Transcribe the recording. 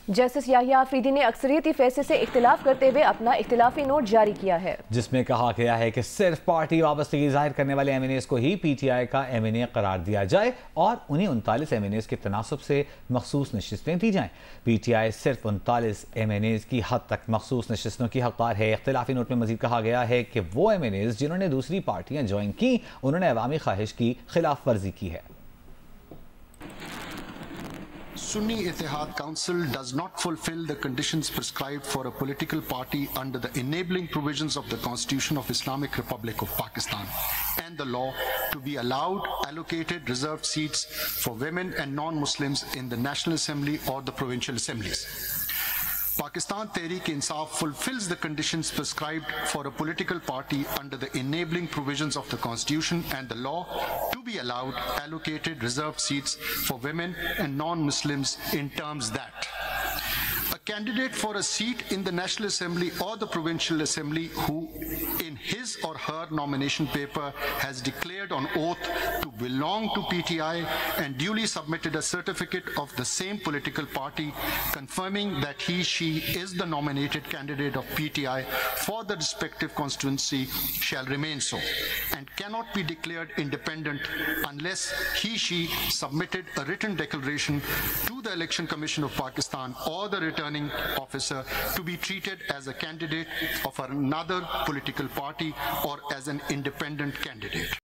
Justice Yahya Afridi ने अक्सरियती फैसले से इख्तिलाफ करते हुए अपना इख्तिलाफी नोट जारी किया है, जिसमें कहा गया है कि सिर्फ पार्टी वाबस्तगी जाहिर करने वाले MNAs को ही PTI का MNA करार दिया जाए और उन्हीं 39 MNAs के तनासुब से मखसूस नशिस्तें दी जाएं। PTI सिर्फ 39 MNAs की हद तक मखसूस नशिस्तों की हकदार है। इख्तिलाफी नोट में मजीद कहा गया है कि वो MNAs जिन्होंने दूसरी पार्टियां ज्वाइन की, उन्होंने अवामी ख्वाहिश की खिलाफ वर्जी की है। Sunni Ittihad Council does not fulfill the conditions prescribed for a political party under the enabling provisions of the Constitution of Islamic Republic of Pakistan and the law to be allowed allocated reserved seats for women and non-Muslims in the National Assembly or the provincial assemblies. Pakistan Tehreek-e-Insaf fulfills the conditions prescribed for a political party under the enabling provisions of the Constitution and the law to be allowed allocated reserved seats for women and non-Muslims in terms that a candidate for a seat in the National Assembly or the Provincial Assembly who in his or her nomination paper has declared on oath to belong to PTI and duly submitted a certificate of the same political party confirming that he/she is the nominated candidate of PTI for the respective constituency shall remain so and cannot be declared independent unless he/she submitted a written declaration to the Election Commission of Pakistan or the returning officer to be treated as a candidate of another political party or as an independent candidate.